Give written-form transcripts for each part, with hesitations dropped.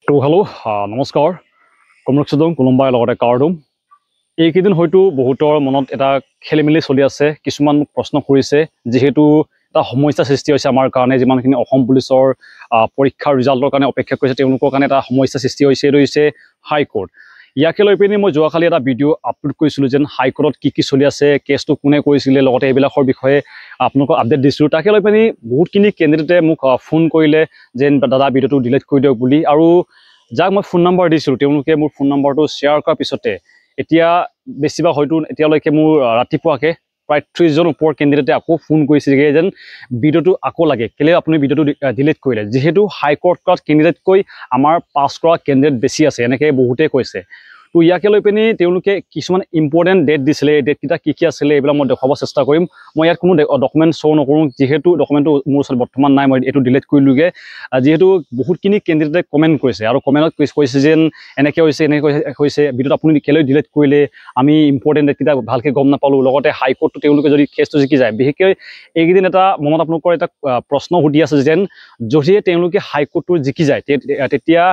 তো হেল্ল' নমস্কাৰ কমৰকচুদম কোলম্বাই লগতে কাৰ্ডুম এইকেইদিন হয়তো বহুতৰ মনত এটা খেলিমেলি চলি আছে কিছুমান প্ৰশ্ন কৰিছে যিহেতু এটা সমস্যা সৃষ্টি হৈছে আমাৰ কাৰণে যিমানখিনি অসম পুলিচৰ পৰীক্ষাৰ ৰিজাল্টৰ কাৰণে অপেক্ষা কৰিছে তেওঁলোকৰ কাৰণে এটা সমস্যা সৃষ্টি হৈছে এইটো হৈছে হাইকোৰ্ট ইয়াকে লৈ পিনি মই যোৱাকালি এটা ভিডিঅ' আপলোড কৰিছিলোঁ যেন হাইকোৰ্টত কি চলি আছে কেছটো কোনে কৰিছিলে লগতে এইবিলাকৰ বিষয়ে আপোনালোকক আপডেট দিছিলোঁ তাকে লৈ পিনি বহুতখিনি কেণ্ডিডেটে মোক ফোন কৰিলে যেন দাদা ভিডিঅ'টো ডিলিট কৰি দিয়ক বুলি আৰু যাক মই ফোন নম্বৰ দিছিলোঁ তেওঁলোকে মোৰ ফোন নম্বৰটো শ্বেয়াৰ কৰাৰ পিছতে এতিয়া বেছিভাগ হয়তো এতিয়ালৈকে মোৰ ৰাতিপুৱাকৈ প্ৰায় 30জন ওপৰ কেণ্ডিডেটে আকৌ ফোন কৰিছে যেন ভিডিঅ'টো আকৌ লাগে কেলৈ আপুনি ভিডিঅ'টো ডিলিট কৰিলে যিহেতু হাইকোৰ্টত কেণ্ডিডেটকৈ আমাৰ পাছ কৰা কেণ্ডিডেট বেছি আছে এনেকৈ বহুতেই কৈছে তো ইয়াকে লৈ পিনি তেওঁলোকে কিছুমান ইম্পৰ্টেণ্ট ডেট দিছিলে এই ডেটকেইটা কি আছিলে এইবিলাক মই দেখাব চেষ্টা কৰিম মই ইয়াত কোনো ডকুমেণ্ট শ্ব' নকৰোঁ যিহেতু ডকুমেণ্টটো মোৰ ওচৰত বৰ্তমান নাই মই এইটো ডিলিট কৰিলোঁগৈ যিহেতু বহুতখিনি কেণ্ডিডেটে কমেণ্ট কৰিছে আৰু কমেণ্টত কৈছে যেন এনেকৈ হৈছে ভিডিঅ'টো আপুনি কেলৈ ডিলিট কৰিলে আমি ইম্পৰ্টেণ্ট ডেটকেইটা ভালকৈ গম নাপালোঁ লগতে হাইকোৰ্টটো তেওঁলোকে যদি কেছটো জিকি যায় বিশেষকৈ এইকেইদিন এটা মনত আপোনালোকৰ এটা প্ৰশ্ন সুধি আছে যেন যদিহে তেওঁলোকে হাইকোৰ্টটো জিকি যায় তেতিয়া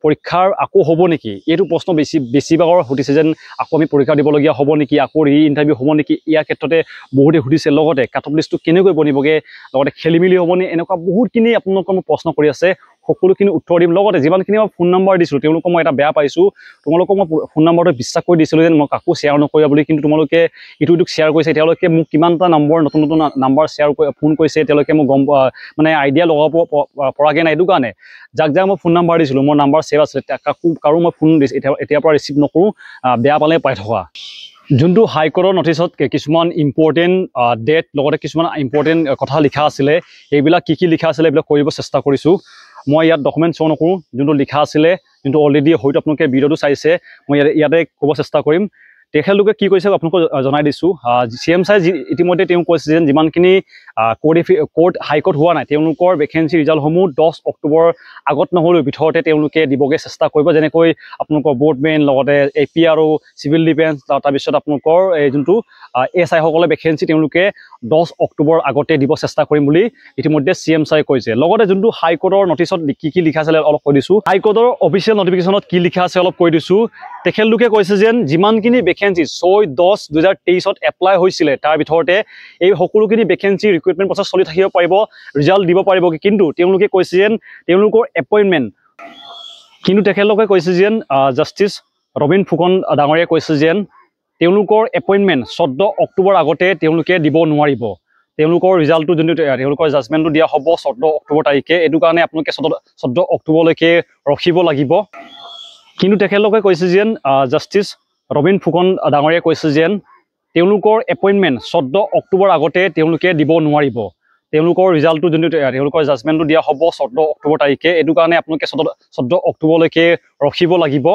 পৰীক্ষাৰ আকৌ হ'ব নেকি এইটো প্ৰশ্ন বেছিভাগৰ সুধিছে যেন আকৌ আমি পৰীক্ষা দিবলগীয়া হ'ব নেকি আকৌ ইণ্টাৰভিউ হ'ব নেকি ইয়াৰ ক্ষেত্ৰতে বহুতে সুধিছে লগতে কাট অফ লিষ্টটো কেনেকৈ বনিবগৈ লগতে খেলিমেলি হ'বনে এনেকুৱা বহুতখিনি আপোনালোকৰ মোক প্ৰশ্ন কৰি আছে সকলোখিনি উত্তৰ দিম লগতে যিমানখিনি মই ফোন নম্বৰ দিছিলোঁ তেওঁলোকক মই এটা বেয়া পাইছোঁ তোমালোকক মই ফোন নম্বৰটো বিশ্বাস কৰি দিছিলোঁ যেন মই কাকো শ্বেয়াৰ নকৰিবা বুলি কিন্তু তোমালোকে ইটোক শ্বেয়াৰ কৰিছে এতিয়ালৈকে মোক কিমানটা নম্বৰ নতুন নম্বৰ শ্বেয়াৰ ফোন কৰিছে এতিয়ালৈকে মোক মানে আইডিয়া লগাব পৰাকৈ নাই এইটো কাৰণে যাক মই ফোন নম্বৰ দিছিলোঁ মোৰ নম্বৰ ছেভ আছিলে কাৰো মই ফোন এতিয়াৰ পৰা ৰিচিভ নকৰোঁ বেয়া পালে পাই থকা যোনটো হাইকোৰ্টৰ নটিছত কিছুমান ইম্পৰ্টেণ্ট ডেট লগতে কিছুমান ইম্পৰ্টেণ্ট কথা লিখা আছিলে এইবিলাক কি লিখা আছিলে এইবিলাক কৰিব চেষ্টা কৰিছোঁ মই ইয়াত ডকুমেণ্ট শ্ব' নকৰোঁ যোনটো লিখা আছিলে যোনটো অলৰেডি হয়তো আপোনালোকে ভিডিঅ'টো চাইছে মই ইয়াতে ক'ব চেষ্টা কৰিম তেখেতলোকে কি কৈছে আপোনালোকক জনাই দিছোঁ CM ছাৰে ইতিমধ্যে তেওঁ কৈছে যেন যিমানখিনি হাইকোৰ্ট হোৱা নাই তেওঁলোকৰ ভেকেঞ্চি ৰিজাল্টসমূহ 10 অক্টোবৰ আগত নহ'লেও ভিতৰতে তেওঁলোকে দিবগৈ চেষ্টা কৰিব যেনেকৈ আপোনালোকৰ বৰ্ডমেন লগতে APRO চিভিল ডিফেন্স তাৰপিছত আপোনালোকৰ এই যোনটো SI সকলে ভেকেঞ্চি তেওঁলোকে 10 অক্টোবৰ আগতে দিব চেষ্টা কৰিম বুলি ইতিমধ্যে CM ছাৰে কৈছে লগতে যোনটো হাইকোৰ্টৰ নটিছত কি লিখা আছিলে অলপ কৈ দিছোঁ হাইকোৰ্টৰ অফিচিয়েল নটিফিকেশ্যনত কি লিখা আছে অলপ কৈ দিছোঁ তেখেতলোকে কৈছে যেন যিমানখিনি ভেকেঞ্চি 6/10/2023 এপ্লাই হৈছিলে তাৰ ভিতৰতে এই সকলোখিনি ভেকেঞ্চি ৰিক্ৰুটমেণ্ট প্ৰচেছ চলি থাকিব পাৰিব ৰিজাল্ট দিব পাৰিব কিন্তু তেওঁলোকে কৈছে যেন তেওঁলোকৰ এপইণ্টমেণ্ট কিন্তু তেখেতলোকে কৈছে যেন জাষ্টিছ ৰবীন ফুকন ডাঙৰীয়াই কৈছে যেন তেওঁলোকৰ এপইণ্টমেণ্ট 14 অক্টোবৰ আগতে তেওঁলোকে দিব নোৱাৰিব তেওঁলোকৰ ৰিজাল্টটো যোনটো তেওঁলোকৰ জাজমেণ্টটো দিয়া হ'ব 14 অক্টোবৰ তাৰিখে এইটো কাৰণে আপোনালোকে 14 অক্টোবৰলৈকে ৰখিব লাগিব কিন্তু তেখেতলোকে কৈছে যেন জাষ্টিছ ৰবীন ফুকন ডাঙৰীয়াই কৈছে যেন তেওঁলোকৰ এপইণ্টমেণ্ট 14 অক্টোবৰ আগতে তেওঁলোকে দিব নোৱাৰিব তেওঁলোকৰ ৰিজাল্টটো যোনটো তেওঁলোকৰ জাজমেণ্টটো দিয়া হ'ব 14 অক্টোবৰ তাৰিখে এইটো কাৰণে আপোনালোকে 14 অক্টোবৰলৈকে ৰখিব লাগিব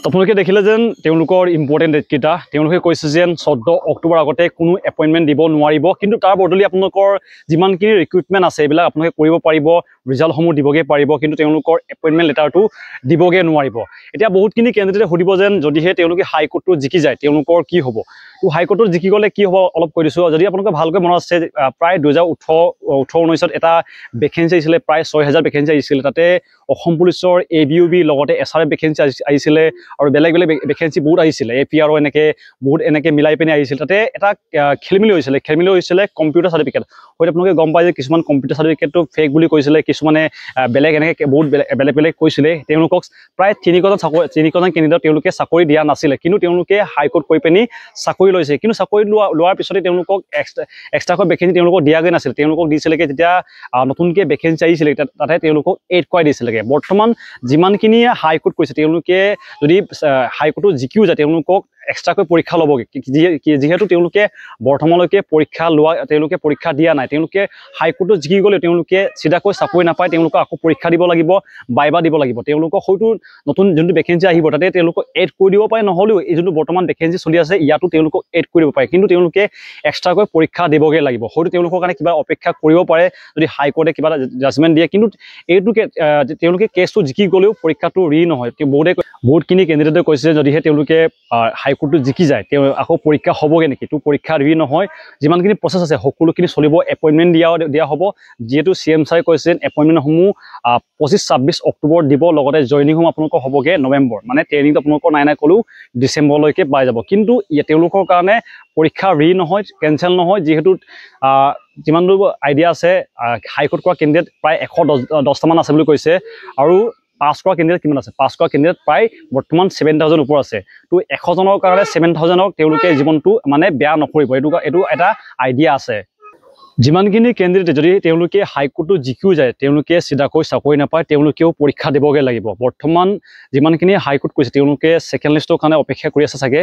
আপোনালোকে দেখিলে যেন তেওঁলোকৰ ইম্পৰ্টেণ্ট ডেটকেইটা তেওঁলোকে কৈছে যেন 14 অক্টোবৰ আগতে কোনো এপইণ্টমেণ্ট দিব নোৱাৰিব কিন্তু তাৰ বদলি আপোনালোকৰ যিমানখিনি ৰিক্ৰুটমেণ্ট আছে এইবিলাক আপোনালোকে কৰিব পাৰিব ৰিজাল্টসমূহ দিবগৈ পাৰিব কিন্তু তেওঁলোকৰ এপইণ্টমেণ্ট লেটাৰটো দিবগৈ নোৱাৰিব এতিয়া বহুতখিনি কেণ্ডিডেটে সুধিব যেন যদিহে তেওঁলোকে হাইকোৰ্টটো জিকি যায় তেওঁলোকৰ কি হ'ব তো হাইকোৰ্টত জিকি গ'লে কি হ'ব অলপ কৈ দিছোঁ যদি আপোনালোকে ভালকৈ মনত আছে প্ৰায় 2018-19 এটা ভেকেঞ্চি আহিছিলে প্ৰায় 6000 ভেকেঞ্চি আহিছিলে তাতে অসম পুলিচৰ ABUB লগতে SRF ভেকেঞ্চি আহিছিলে আৰু বেলেগ ভেকেঞ্চি বহুত আহিছিলে APRO এনেকৈ মিলাই পিনি আহিছিল তাতে এটা খেলিমেলি হৈছিলে কম্পিউটাৰ চাৰ্টিফিকেট হয়তো আপোনালোকে গম পায় যে কিছুমান কম্পিউটাৰ চাৰ্টিফিকেটটো ফেক বুলি কৈছিলে কিছুমানে বেলেগ এনেকৈ বহুত বেলেগ কৈছিলে তেওঁলোকক প্ৰায় 3জন কেণ্ডিডেট তেওঁলোকে চাকৰি দিয়া নাছিলে কিন্তু তেওঁলোকে হাইকোৰ্ট কৰি পিনি চাকৰি লৈছে কিন্তু চাকৰি লোৱাৰ পিছতে তেওঁলোকক এক্সট্ৰাকৈ ভেকেঞ্চি তেওঁলোকক দিয়াগৈ নাছিল তেওঁলোকক দিছিলেগৈ যেতিয়া নতুনকৈ ভেকেঞ্চি আহিছিলে তাতে তেওঁলোকক এড কৰাই দিছিলেগৈ বৰ্তমান যিমানখিনিয়ে হাইকোৰ্ট কৈছে তেওঁলোকে যদি হাইকোৰ্টত জিকিও যায় তেওঁলোকক এক্সট্ৰাকৈ পৰীক্ষা ল'বগৈ যিহেতু তেওঁলোকে বৰ্তমানলৈকে পৰীক্ষা দিয়া নাই তেওঁলোকে হাইকোৰ্টত জিকি গ'লেও তেওঁলোকে চিধাকৈ চাকৰি নাপায় তেওঁলোকক আকৌ পৰীক্ষা দিব লাগিব বাইবা দিব লাগিব তেওঁলোকক হয়তো নতুন যোনটো ভেকেঞ্চি আহিব তাতে তেওঁলোকক এড কৰি দিব পাৰে নহ'লেও এই যোনটো বৰ্তমান ভেকেঞ্চি চলি আছে ইয়াতো তেওঁলোকক এড কৰি দিব পাৰে কিন্তু তেওঁলোকে এক্সট্ৰাকৈ পৰীক্ষা দিবগৈ লাগিব হয়তো তেওঁলোকৰ কাৰণে কিবা অপেক্ষা কৰিব পাৰে যদি হাইকোৰ্টে কিবা জাজমেণ্ট দিয়ে কিন্তু এইটোকে তেওঁলোকে কেছটো জিকি গ'লেও পৰীক্ষাটো নহয় বহুতখিনি কেণ্ডিডেটে কৈছে যদিহে তেওঁলোকে হাইকোৰ্টটো জিকি যায় তেওঁ আকৌ পৰীক্ষা হ'বগৈ নেকি তো পৰীক্ষা ৰি নহয় যিমানখিনি প্ৰচেছ আছে সকলোখিনি চলিব এপইণ্টমেণ্ট দিয়া হ'ব যিহেতু CM ছাৰে কৈছে এপইণ্টমেণ্টসমূহ 25-26 অক্টোবৰ দিব লগতে জইনিংসমূহ আপোনালোকৰ হ'বগৈ নৱেম্বৰ মানে ট্ৰেইনিংটো আপোনালোকৰ নাই ক'লেও ডিচেম্বৰলৈকে পাই যাব কিন্তু তেওঁলোকৰ কাৰণে পৰীক্ষা ৰি নহয় কেঞ্চেল নহয় যিহেতু যিমান দূৰ আইডিয়া আছে হাইকোৰ্ট কৰা কেণ্ডিডেট প্ৰায় 110টামান আছে বুলি কৈছে আৰু পাছ কৰা কেণ্ডিডেট কিমান আছে পাছ কৰা কেণ্ডিডেট প্ৰায় বৰ্তমান 7,000 ওপৰ আছে তো 100জনৰ কাৰণে 7,000ক তেওঁলোকে জীৱনটো মানে বেয়া নকৰিব এইটো এটা আইডিয়া আছে যিমানখিনি কেণ্ডিডেট যদি তেওঁলোকে হাইকোৰ্টটো জিকিও যায় তেওঁলোকে চিধাকৈ চাকৰি নাপায় তেওঁলোকেও পৰীক্ষা দিবগৈ লাগিব বৰ্তমান যিমানখিনি হাইকোৰ্ট কৈছে তেওঁলোকে ছেকেণ্ড লিষ্টৰ কাৰণে অপেক্ষা কৰি আছে চাগে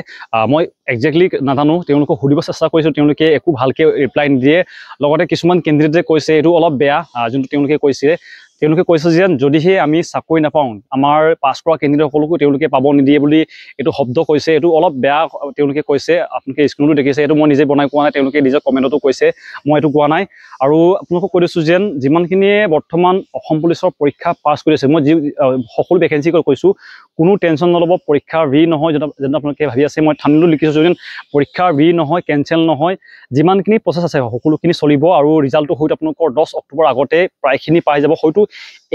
মই একজেক্টলি নাজানো তেওঁলোকক সুধিব চেষ্টা কৰিছোঁ তেওঁলোকে একো ভালকৈ ৰিপ্লাই নিদিয়ে লগতে কিছুমান কেণ্ডিডেটে কৈছে এইটো অলপ বেয়া যোনটো তেওঁলোকে কৈছে যে যদিহে আমি চাকৰি নাপাওঁ আমাৰ পাছ কৰা কেণ্ডিডেটসকলকো তেওঁলোকে পাব নিদিয়ে বুলি এইটো শব্দ কৈছে এইটো অলপ বেয়া তেওঁলোকে কৈছে আপোনালোকে স্ক্ৰীনতো দেখিছে এইটো মই নিজে বনাই কোৱা নাই তেওঁলোকে নিজৰ কমেণ্টতো কৈছে মই এইটো কোৱা নাই আৰু আপোনালোকক কৈ দিছোঁ যেন যিমানখিনিয়ে বৰ্তমান অসম পুলিচৰ পৰীক্ষা পাছ কৰিছে মই সকলো ভেকেঞ্চি কৈছোঁ কোনো টেনশ্যন নল'ব পৰীক্ষা ৰি নহয় যেন আপোনালোকে ভাবি আছে মই থামনেইলত লিখিছোঁ যেন পৰীক্ষা ৰি নহয় কেঞ্চেল নহয় যিমানখিনি প্ৰচেছ আছে সকলোখিনি চলিব আৰু ৰিজাল্টটো হয়তো আপোনালোকৰ 10 অক্টোবৰ আগতে প্ৰায়খিনি পাই যাব হয়তো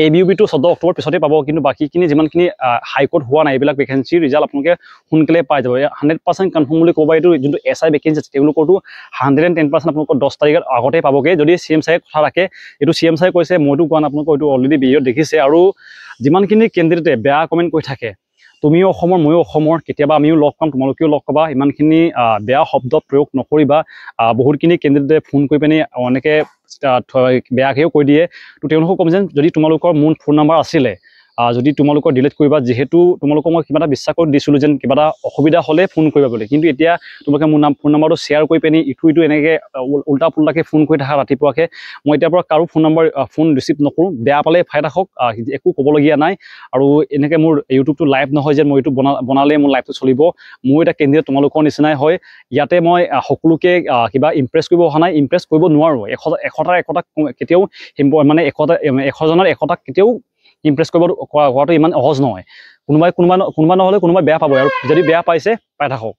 ABUBটো 14 অক্টোবৰ পিছতে পাব কিন্তু বাকীখিনি যিমানখিনি হাইকোৰ্ট হোৱা নাই এইবিলাক ভেকেঞ্চি ৰিজাল্ট আপোনালোকে সোনকালে পাই যাব 100% কনফাৰ্ম বুলি ক'ব এইটো যোনটো SI ভেকেঞ্চি আছে তেওঁলোকৰতো 110% আপোনালোকৰ 10 তাৰিখৰ আগতে পাবগৈ যদি CM ছাৰে কথা ৰাখে এইটো CM ছাৰে কৈছে মইতো কোৱা নাই আপোনালোকক এইটো অলৰেডি ভিডিঅ'ত দেখিছে আৰু যিমানখিনি কেণ্ডিডেটে বেয়া কমেণ্ট কৰি থাকে তুমিও অসমৰ ময়ো অসমৰ কেতিয়াবা আমিও লগ পাম তোমালোকেও লগ পাবা ইমানখিনি বেয়া শব্দ প্ৰয়োগ নকৰিবা বহুতখিনি কেণ্ডিডেটে ফোন কৰি পিনি এনেকৈ বেয়াকৈও কৈ দিয়ে তো তেওঁলোকক ক'ম যেন যদি তোমালোকৰ মোৰ ফোন নম্বৰ আছিলে যদি তোমালোকৰ ডিলিট কৰিবা যিহেতু তোমালোকক মই কিবা এটা বিশ্বাস কৰি দিছিলোঁ যেন কিবা এটা অসুবিধা হ'লে ফোন কৰিবা বুলি কিন্তু এতিয়া তোমালোকে মোৰ ফোন নম্বৰটো শ্বেয়াৰ কৰি পিনি ইটো এনেকৈ উল্টা পুল্টাকৈ ফোন কৰি থাকা ৰাতিপুৱাকৈ মই এতিয়াৰ পৰা কাৰো ফোন ৰিচিভ নকৰোঁ বেয়া পালে ফাই থাকক একো ক'বলগীয়া নাই আৰু এনেকৈ মোৰ ইউটিউবটো লাইভ নহয় যেন মই ইউটিউব বনালে মোৰ লাইভটো চলিব মোৰ এটা কেণ্ডিডেট তোমালোকৰ নিচিনাই হয় ইয়াতে মই সকলোকে কিবা ইমপ্ৰেছ কৰিব অহা নাই ইমপ্ৰেছ কৰিব নোৱাৰোঁ 100টাক কেতিয়াও মানে 100জনৰ 100টাক কেতিয়াও ইমপ্ৰেছ কৰাটো ইমান সহজ নহয় কোনোবা নহ'লে কোনোবাই বেয়া পাব আৰু যদি বেয়া পাইছে পাই থাকক